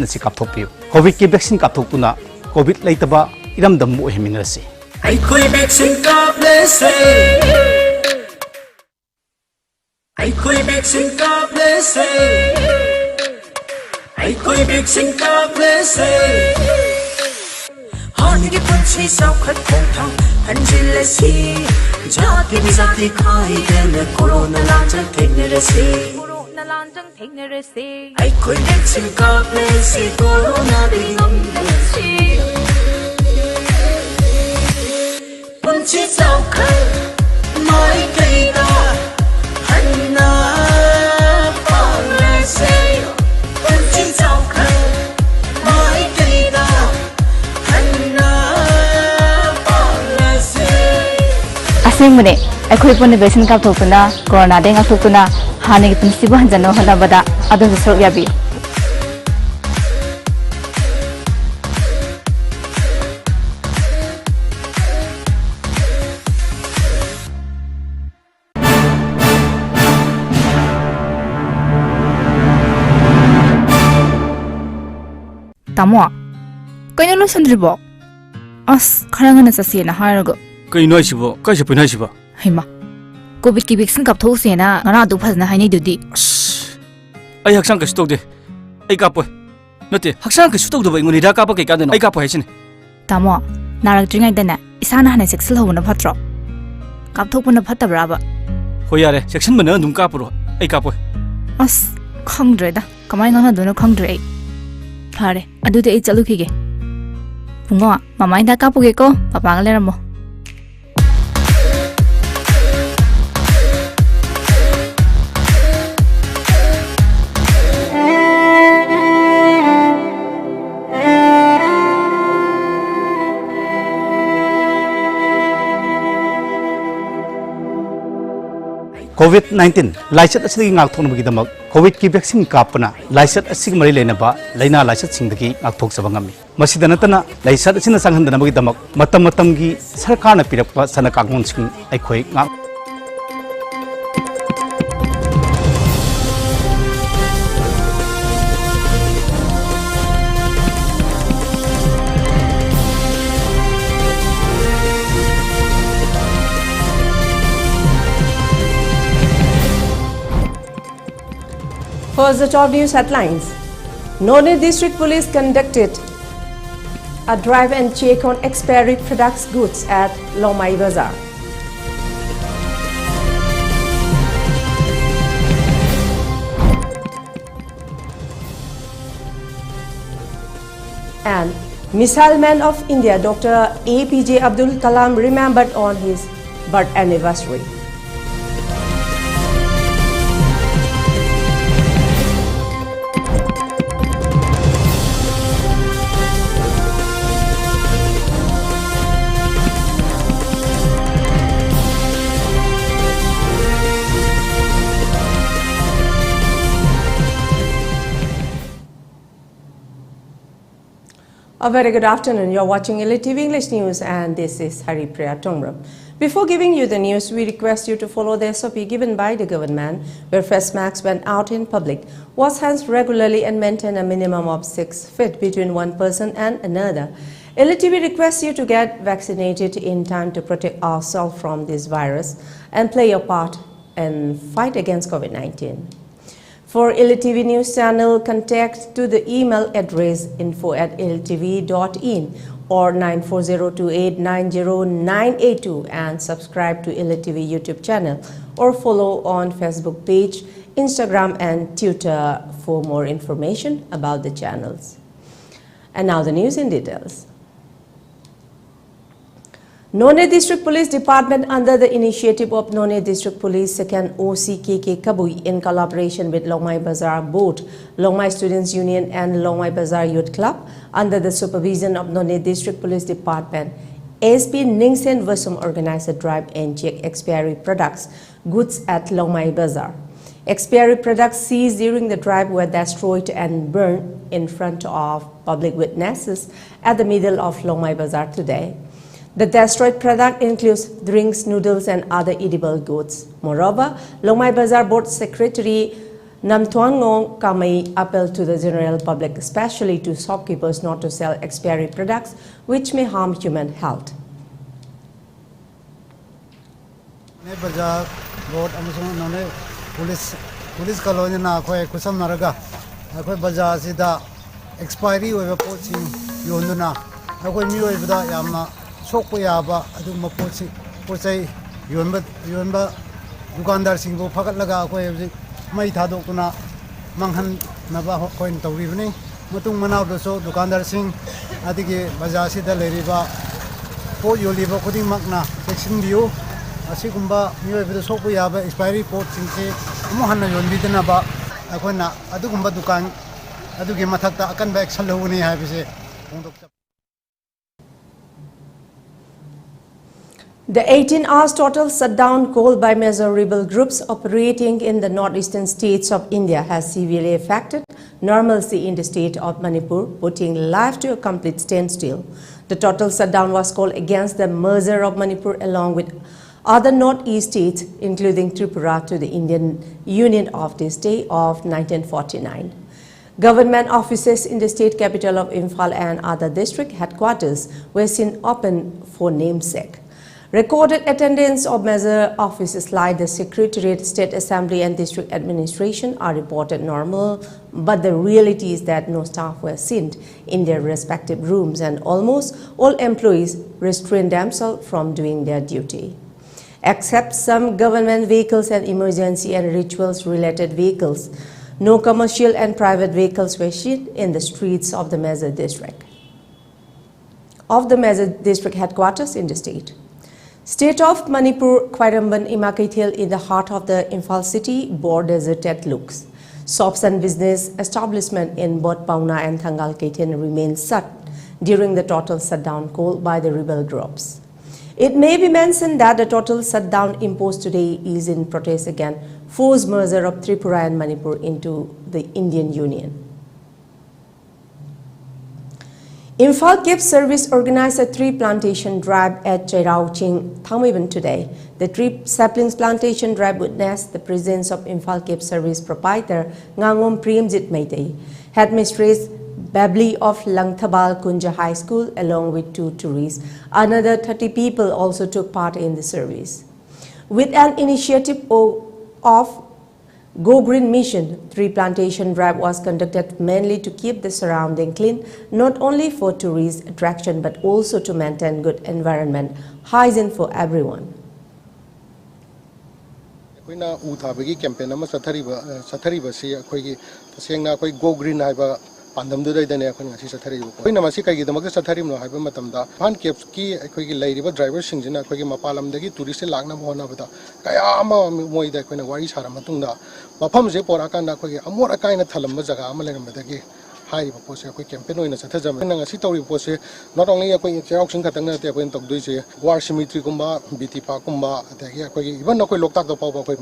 nasi kapthokpiu covid ki vaccine kapthokpuna covid leitaba iramdam mu heminasi ai koi vaccine kaplese ai koi vaccine kaplese ai koi vaccine kaplese hani ki panchi saukhat thong hanjilasi jati bizati khai den corona lanjang thengnerase nalanjang thengnerase ai koi vaccine kaplese corona dingamnerase punchi saukhat mai kaida hanna panglese punchi saukhat mai kaida hanna panglese asengmune akhoi pone vaccine kap thokuna corona de ngak thokuna hani ki punsi ban jano halabada adon sorok yabi Tamo, kaya lo sandribo. As karang na sasi na harago. kai noi sibo kai se punai sibo Hima, COVID ki vaccine kap thok se na ngara du phas na hai nei dudi. ai haksang ka stok de ai ka poi nate haksang ka stok de bai ngoni da ka pa kai ka de ai ka poi sin Tamo, narak dringai dana isana hana sexual ho na phatro. Kap thok na phatta braba. ho yare section mana dum ka puro ai ka poi As khangdre da kamai ngana do na khangdre. Phare, adu de ai chalu khige. Pungo, mamai da ka puge ko papa ga leramo. COVID-19 laisat asigi ngak thon bagi damak COVID ki vaccine kapna laisat asigi mari lena ba laina laisat singdagi ngak thok sabangami masida natana laisat asina sanghandana bagi damak matam matam gi sarkarna pirakpa sana kangon sing ai khoi ngak First, the top news headlines. None District Police conducted a drive and check on expiry products goods at Lomai Bazaar. And Missile Man of India, Dr. APJ Abdul Kalam, remembered on his birth anniversary. A very good afternoon. You're watching ELITETV English News and this is HARIPRIYA Tongram. Before giving you the news, we request you to follow the SOP given by the government where face masks when out in public, wash hands regularly and maintain a minimum of 6 feet between one person and another. ELITETV requests you to get vaccinated in time to protect ourselves from this virus and play your part in fight against COVID-19. For ELITETV News Channel, contact to the email address info@elitv.in or 9402890982 and subscribe to ELITETV YouTube channel or follow on Facebook page, Instagram and Twitter for more information about the channels. And now the news in details. None District Police Department, under the initiative of None District Police 2nd OCT Kabui in collaboration with Longmai Bazaar Board, Longmai Students Union and Longmai Bazaar Youth Club, under the supervision of None District Police Department, ASP Ningsen Vasum organized a drive and check expiry products goods at Longmai Bazaar. Expiry products seized during the drive were destroyed and burned in front of public witnesses at the middle of Longmai Bazaar today. The destroyed product includes drinks, noodles and other edible goods. Moreover, Longmai Bazaar Board Secretary Namtuan Ngong Kamai appealed to the general public, especially to shopkeepers, not to sell expiry products which may harm human health. Bazaar road amasung none police colony na khoi kusam naraga khoi bazaar sida expiry oiba pochi yonduna khoi mi oibada yamna sokpa yaba aduma pochi pochai yonba dukandar singbo phagat laga khoi mai thadokuna manghan naba khoi tawribni mutung manaw doso dukandar sing adigi bazaar sida leriba po yoliba khuding makna section view asigumba miyoibada sokpa yaba expiry pot singse amu hanna yonbidana ba akhona adugumba dukan adugi mathakta akanba action lawuni habise The 18 hours total shutdown called by major rebel groups operating in the northeastern states of India has severely affected normalcy in the state of Manipur, putting life to a complete standstill. The total shutdown was called against the merger of Manipur along with other northeast states, including Tripura, to the Indian Union of this day of 1949. Government offices in the state capital of Imphal and other district headquarters were seen open for namesake. Recorded attendance of major offices like the Secretariat, State Assembly and District Administration are reported normal, but the reality is that no staff were seen in their respective rooms and almost all employees restrained themselves from doing their duty. Except some government vehicles and emergency and rituals-related vehicles, no commercial and private vehicles were seen in the streets of the major district headquarters in the state. State of Manipur, Khairamban Imakaithil in the heart of the Imphal city bore deserted looks. Shops and business establishments in both Pauna and Thangal Kaithin remained shut during the total shutdown called by the rebel groups. It may be mentioned that the total shutdown imposed today is in protest against forced merger of Tripura and Manipur into the Indian Union. Imphal Cape Service organized a tree plantation drive at Chairauching, Thangmaiban today. The tree saplings plantation drive witnessed the presence of Imphal Cape Service proprietor Ngangom Premjit Meitei, headmistress Babli of Langthabal Kunja High School along with 2 tourists. Another 30 people also took part in the service. With an initiative of Go Green Mission, tree plantation drive was conducted mainly to keep the surrounding clean, not only for tourist attraction but also to maintain good environment, hygiene for everyone. Akoina uthabagi campaign ama sathariba si akoigi tasengna akoi Go Green haiba pandam du daidane akoina ngasi sathariba akoina masi kaigi damak satharim no haiba matamda fan caps ki akoigi lairiba driver singjina akoigi mapalam dagi tourist lakna mohna bada kaya ama moida akoina wari sara matungda mafam je porakanda akoigi amor akaina thalamba jaga ama legamdagi हाइरिबा पोसे अखोई campaign ओइना सथजम नंग असि तौरि पोसे not only अखोई चेराउसिंग खतंग नते अखोई तकदोइसे वार symmetry गुम्बा बीटीपा गुम्बा अतगे अखोई इवन अखोई लोकताक द पाव अखोई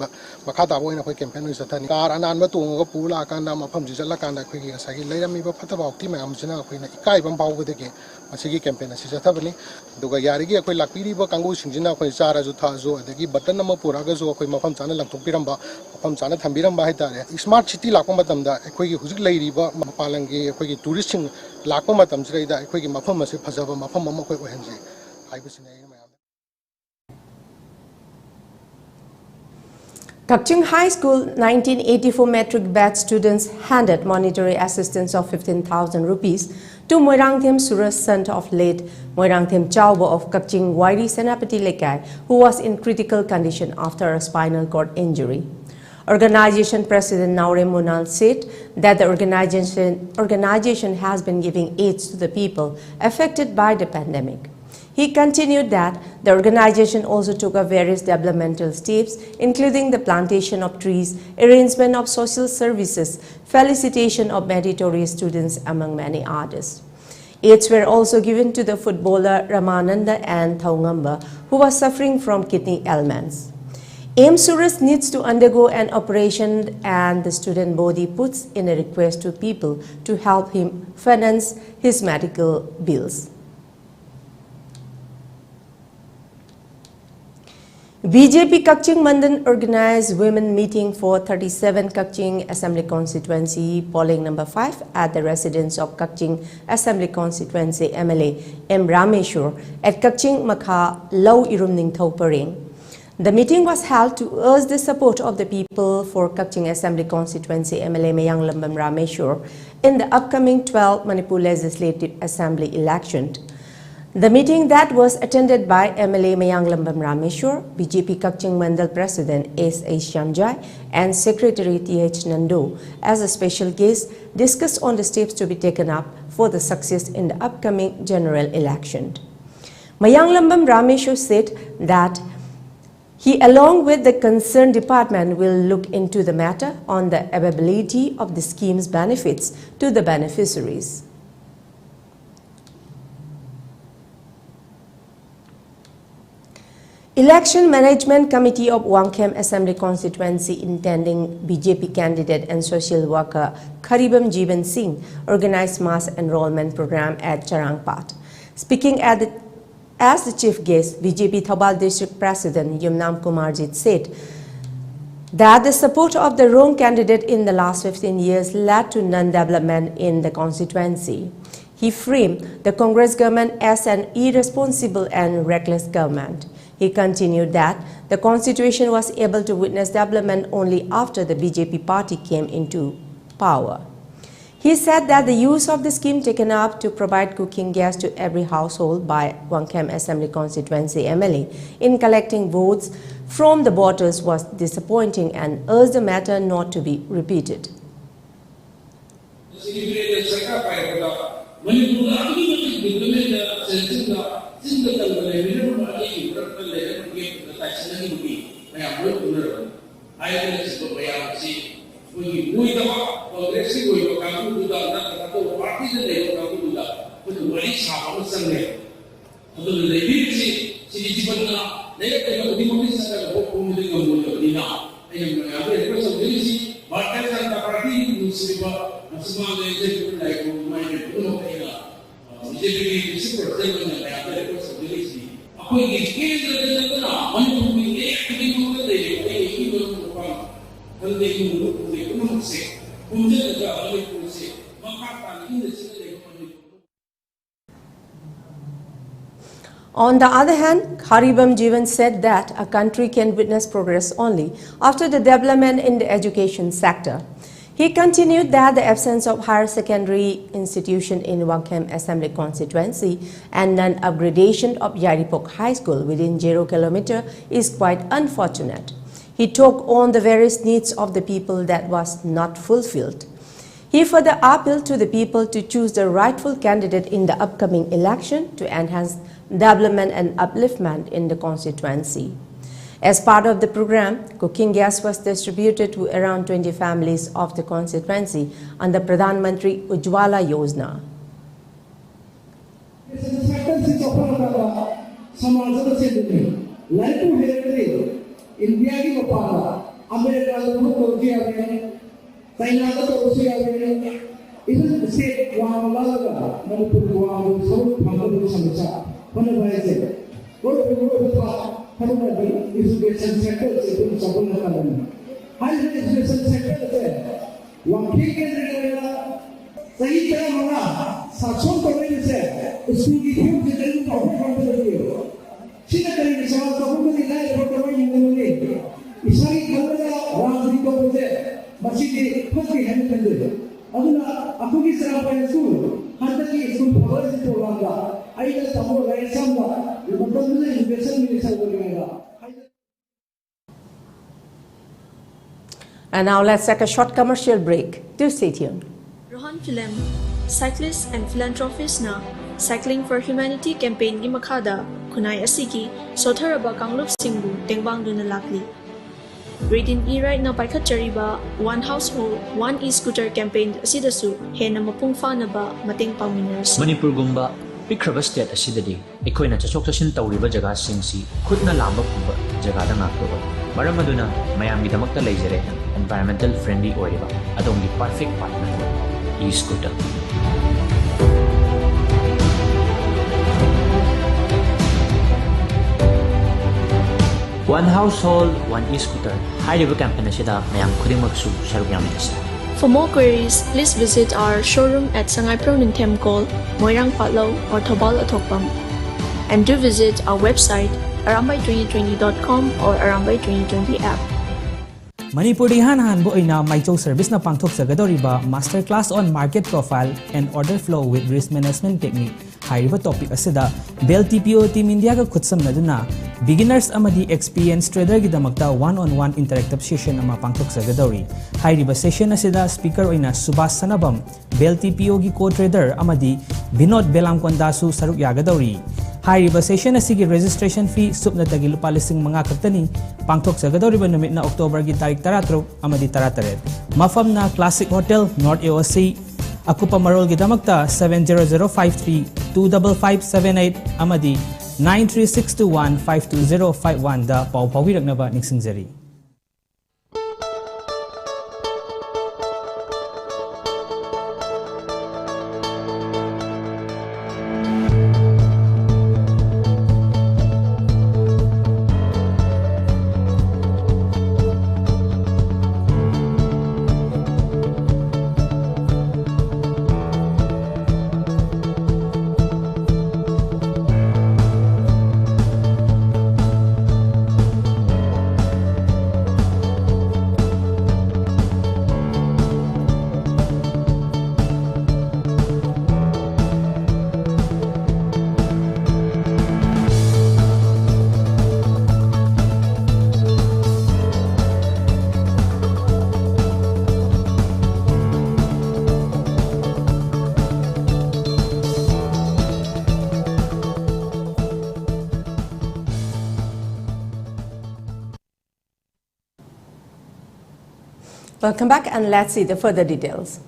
मखा ताबो ओइना अखोई कैंपेन ओइ सथनि कार अनान म तोंग पुला कांदा मफम जि जला कांदा अखोई गसागी लेरमीबा फतबा औक्ति मयाम जिना अखोइना इकाइबम पावबदगे मसिगी कैंपेन असि सथबनि दुगा यारिगी अखोई लाकपिरिबा कांगु सिंजिना अखोई चाराजु थाजु अदगी बटन नम पुरागजु अखोई मफम चाना लंथोकपिरंबा मफम चाना थंबिरंबा हाइतारे स्मार्ट सिटी लाको मतमदा अखोई हुजिक लैरिबा मपालंगी अखोई टूरिस्ट लाको मतमसिदा अखोई मफम असे फजबा मफम अम अखोई ओहनजे हाइबसिने Kakching High School 1984 metric batch students handed monetary assistance of 15,000 rupees to Moirangthem Suraj, son of late Moirangthem Chaubo of Kakching Wairi Senapati Lekai, who was in critical condition after a spinal cord injury. Organization President Naure Munal said that the organization has been giving aid to the people affected by the pandemic. He continued that the organization also took various developmental steps, including the plantation of trees, arrangement of social services, felicitation of meritorious students, among many others. Aids were also given to the footballer Ramananda and Thaungamba, who was suffering from kidney ailments. M. Suraj needs to undergo an operation, and the student body puts in a request to people to help him finance his medical bills. BJP Kakching Mandan organized women meeting for 37 Kakching Assembly Constituency polling number 5 at the residence of Kakching Assembly Constituency MLA M. Rameshwar at Kakching Makha Lau Irumning Thauparing. The meeting was held to urge the support of the people for Kakching Assembly Constituency MLA Mayang Lambam Rameshwar in the upcoming 12 Manipur Legislative Assembly election. The meeting that was attended by MLA Mayang Lambam Rameshwar, BJP Kakching Mandal President S.A. Shyamjai and Secretary T.H. Nando as a special guest discussed on the steps to be taken up for the success in the upcoming general election. Mayang Lambam Rameshwar said that he, along with the concerned department, will look into the matter on the availability of the scheme's benefits to the beneficiaries. Election Management Committee of Wangkhem Assembly Constituency intending BJP candidate and social worker Kharibam Jeevan Singh organized mass enrollment program at Charangpat. Speaking as the chief guest, BJP Thabal District President Yumnam Kumarjit said that the support of the wrong candidate in the last 15 years led to non-development in the constituency. He framed the Congress government as an irresponsible and reckless government. He continued that the constitution was able to witness development only after the BJP party came into power. He said that the use of the scheme taken up to provide cooking gas to every household by Wangkhem Assembly Constituency MLA in collecting votes from the voters was disappointing and urged the matter not to be repeated. On the other hand, Kharibam Jeevan said that a country can witness progress only after the development in the education sector. He continued that the absence of higher secondary institution in Wangkhem Assembly Constituency and non-upgradation of Yaripok High School within 0 km is quite unfortunate. He talked on the various needs of the people that was not fulfilled. He further appealed to the people to choose the rightful candidate in the upcoming election to enhance development and upliftment in the constituency. As part of the program, cooking gas was distributed to around 20 families of the constituency under Pradhan Mantri Ujjwala Yojana. Education sector itu sabun nakalani. Higher education sector itu, wakil kerja सही तरह होगा साक्षों को नहीं से school की fees जितनी profit करते रहिए सीधा करेंगे सवाल तो हम लोग इलाज करते हुए इंद्रमणि इसाई खलबला राजनीति को बोले मसीदी खुद की हैंड कर दे अगला आपको किस तरह पर स्कूल हर तरह की स्कूल फॉर से प्रोग्राम का आइडिया सबको राइट समझा ये मतलब मुझे एजुकेशन मिनिस्टर बोलेगा. And now let's take a short commercial break. Do stay tuned. Rohan Film, cyclist and philanthropist na Cycling for Humanity campaign gi makhada khunai asigi sotharaba kanglup singbu tengbang duna lakli. Grading E right na paikhat chariba one household one e-scooter campaign asidasu hena mapung na ba mateng pangminers. Manipur gumba pikraba state asidadi ekoina chachok chashin tawriba jaga singsi khutna lamba pumba jaga da ngakto maram aduna mayam gi damakta leijare environmental friendly oiriba adongi perfect partner e-scooter. One household, one e-scooter. Hariba campaign asida mayam khudingmaksu saruk yaminasi. For more queries, please visit our showroom at Sangai Pronintem Call, Moirang Patlaw, or Thobal Athokpam. And do visit our website arambai2020.com or arambai2020 app. Manipur han bo ina maicho service na pangthok sagadoriba master class on market profile and order flow with risk management technique. Hariba topic asida Bell TPO Team India ga khutsam naduna beginners amadi experienced trader gi damakta one-on-one interactive session ama pangthok sagadori. Hariba session asida speaker oina Subhas Sanabam Bell TPO gi co-trader amadi Binod Belamkondasu saruk yagadori. Hariba session asigi registration fee subna tagi lupa lising mga kaktani pangthok sagadoriba numit na October gi tarik 13 amadi 13. Mafam na Classic Hotel North AOC Akupa Marol gi damakta 70053-25578 amadi 93621-52051 da pawpawirak na ba ningsingjari. Welcome back, and let's see the further details.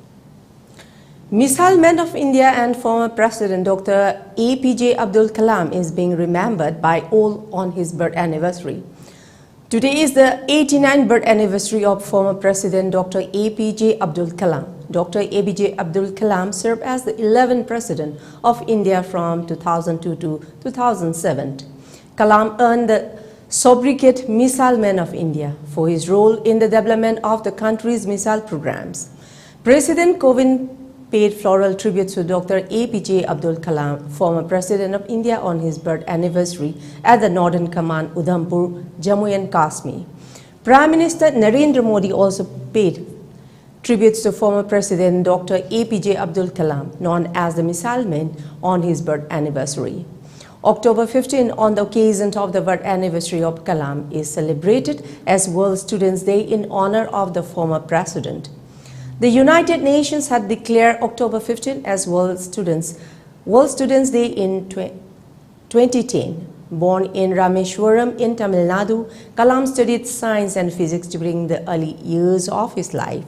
Missile Man of India and former President Dr. APJ Abdul Kalam is being remembered by all on his birth anniversary. Today is the 89th birth anniversary of former President Dr. APJ Abdul Kalam. Dr. APJ Abdul Kalam served as the 11th President of India from 2002 to 2007. Kalam earned the sobriquet Missile Man of India for his role in the development of the country's missile programs. President Kovind paid floral tribute to Dr. APJ Abdul Kalam, former President of India, on his birth anniversary at the Northern Command, Udhampur, Jammu and Kashmir. Prime Minister Narendra Modi also paid tributes to former President Dr. APJ Abdul Kalam, known as the Missile Man, on his birth anniversary. October 15, on the occasion of the birth anniversary of Kalam, is celebrated as World Students' Day in honor of the former president. The United Nations had declared October 15 as World Students' Day in 2010. Born in Rameshwaram in Tamil Nadu, Kalam studied science and physics during the early years of his life.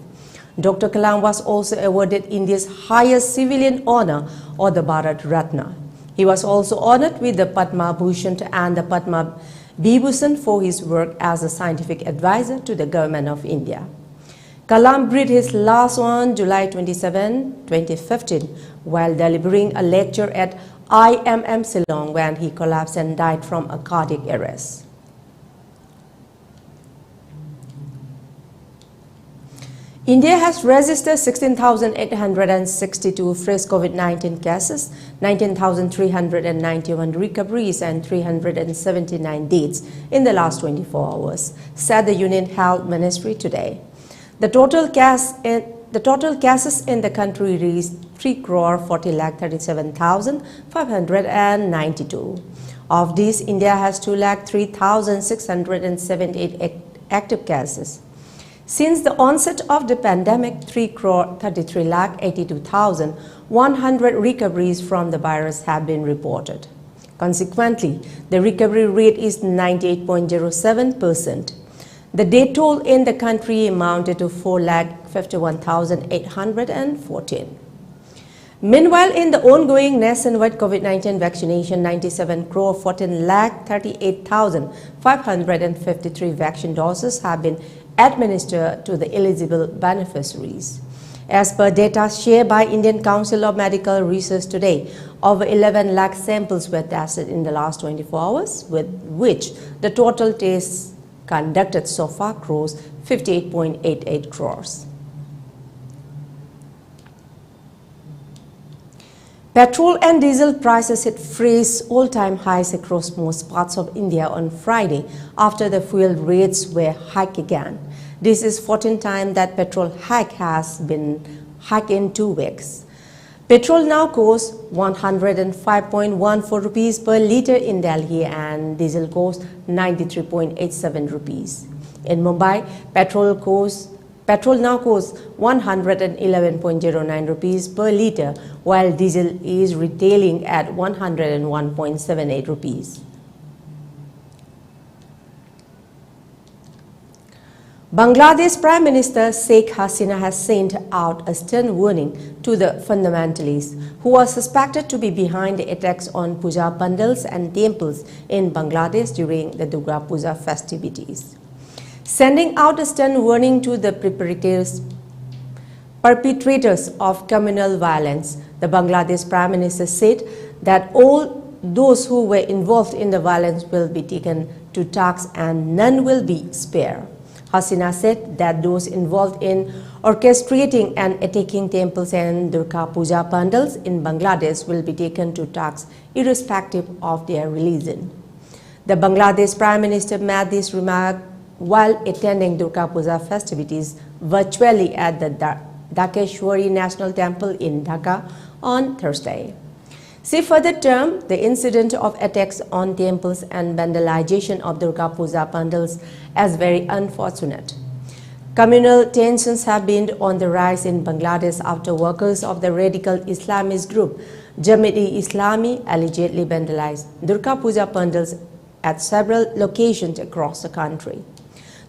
Dr. Kalam was also awarded India's highest civilian honor, or the Bharat Ratna. He was also honored with the Padma Bhushan and the Padma Vibhushan for his work as a scientific advisor to the government of India. Kalam breathed his last on July 27, 2015, while delivering a lecture at IMM Shillong when he collapsed and died from a cardiac arrest. India has registered 16,862 fresh COVID-19 cases, 19,391 recoveries and 379 deaths in the last 24 hours, said the Union Health Ministry today. The total cases in the country reached 3,40,37,592. Of these, India has 2,03,678 active cases. Since the onset of the pandemic, 3,33,82,100 recoveries from the virus have been reported. Consequently, the recovery rate is 98.07%. The death toll in the country amounted to 4,51,814. Meanwhile, in the ongoing nationwide COVID-19 vaccination, 97,014,38,553 vaccine doses have been administered to the eligible beneficiaries. As per data shared by Indian Council of Medical Research today, over 11 lakh samples were tested in the last 24 hours, with which the total tests conducted so far crossed 58.88 crores. Petrol and diesel prices hit fresh all-time highs across most parts of India on Friday after the fuel rates were hiked again. This is 14th time that petrol hike has been hiked in 2 weeks. Petrol now costs 105.14 rupees per litre in Delhi and diesel costs 93.87 rupees. In Mumbai, petrol now costs 111.09 rupees per litre, while diesel is retailing at 101.78 rupees. Bangladesh Prime Minister Sheikh Hasina has sent out a stern warning to the fundamentalists who are suspected to be behind the attacks on puja pandals and temples in Bangladesh during the Durga Puja festivities. Sending out a stern warning to the perpetrators of communal violence, the Bangladesh Prime Minister said that all those who were involved in the violence will be taken to task and none will be spared. Hasina said that those involved in orchestrating and attacking temples and Durga Puja pandals in Bangladesh will be taken to task irrespective of their religion. The Bangladesh Prime Minister made this remark while attending Durga Puja festivities virtually at the Dhakeshwari National Temple in Dhaka on Thursday. She further termed the incident of attacks on temples and vandalization of Durga Puja pandals as very unfortunate. Communal tensions have been on the rise in Bangladesh after workers of the radical Islamist group Jamaat-e-Islami allegedly vandalized Durga Puja pandals at several locations across the country.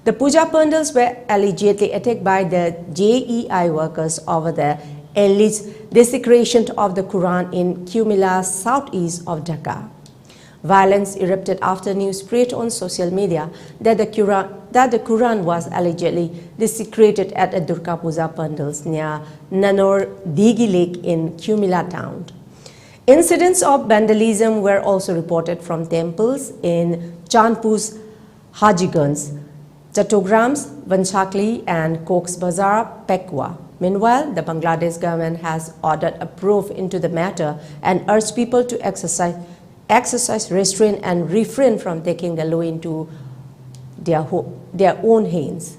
The puja pandals were allegedly attacked by the JEI workers over the alleged desecration of the Quran in Kumila, southeast of Dhaka. Violence erupted after news spread on social media that the Quran was allegedly desecrated at a Durga Puja pandals near Nanor Digi Lake in Kumila town. Incidents of vandalism were also reported from temples in Chandpur's Hajiganj, Chattograms, Vanchakli and Cox's Bazar, Pekwa. Meanwhile, the Bangladesh government has ordered a probe into the matter and urged people to exercise restraint and refrain from taking the law into their own hands.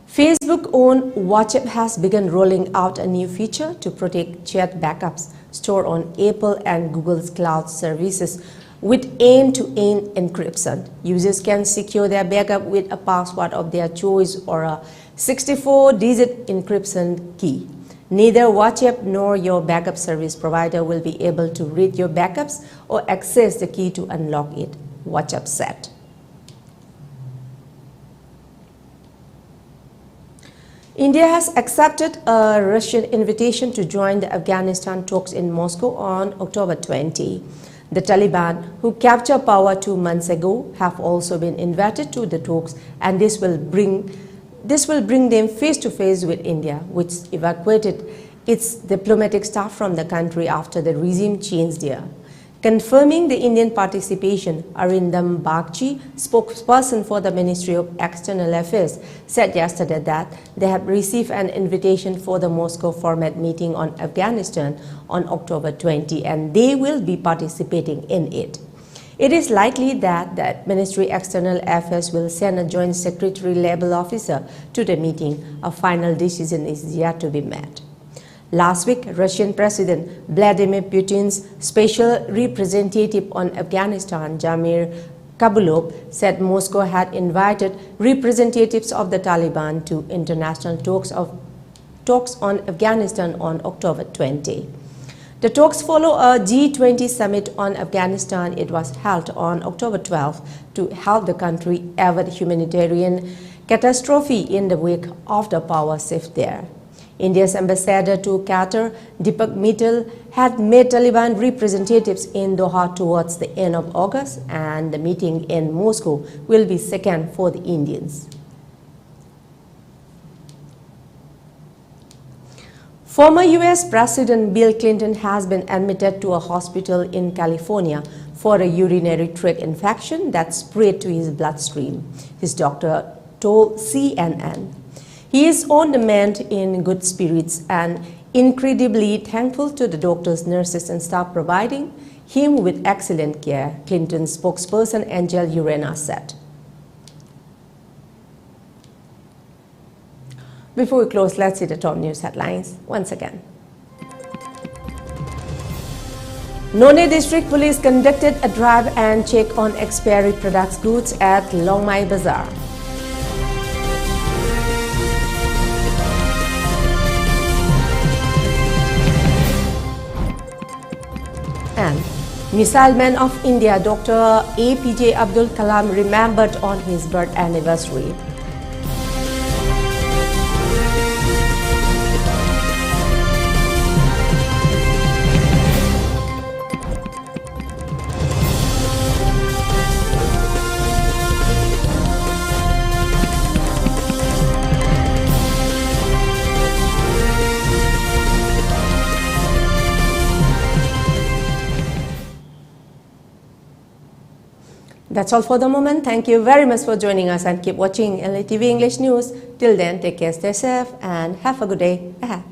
Facebook-owned WhatsApp has begun rolling out a new feature to protect chat backups stored on Apple and Google's cloud services with end-to-end encryption. Users can secure their backup with a password of their choice or a 64-digit encryption key. Neither WhatsApp nor your backup service provider will be able to read your backups or access the key to unlock it, WhatsApp said. India has accepted a Russian invitation to join the Afghanistan talks in Moscow on October 20. The Taliban, who captured power 2 months ago, have also been invited to the talks, and this will bring them face to face with India, which evacuated its diplomatic staff from the country after the regime changed there. Confirming the Indian participation, Arindam Bagchi, spokesperson for the Ministry of External Affairs, said yesterday that they have received an invitation for the Moscow format meeting on Afghanistan on October 20, and they will be participating in it. It is likely that the Ministry of External Affairs will send a joint secretary-level officer to the meeting. A final decision is yet to be made. Last week, Russian President Vladimir Putin's special representative on Afghanistan, Jamir Kabulov, said Moscow had invited representatives of the Taliban to international talks on Afghanistan on October 20. The talks follow a G20 summit on Afghanistan. It was held on October 12 to help the country avert humanitarian catastrophe in the wake of the power shift there. India's ambassador to Qatar, Deepak Mittal, had met Taliban representatives in Doha towards the end of August, and the meeting in Moscow will be second for the Indians. Former US President Bill Clinton has been admitted to a hospital in California for a urinary tract infection that spread to his bloodstream, his doctor told CNN. He is on the mend, in good spirits, and incredibly thankful to the doctors, nurses, and staff providing him with excellent care, Clinton's spokesperson Angel Urena said. Before we close, let's see the top news headlines once again. Nonne District Police conducted a drive and check on expiry products goods at Longmai Bazaar. And Missile Man of India, Dr. APJ Abdul Kalam, remembered on his birth anniversary. That's all for the moment. Thank you very much for joining us and keep watching ELITETV English News. Till then, take care, stay safe, and have a good day ahead.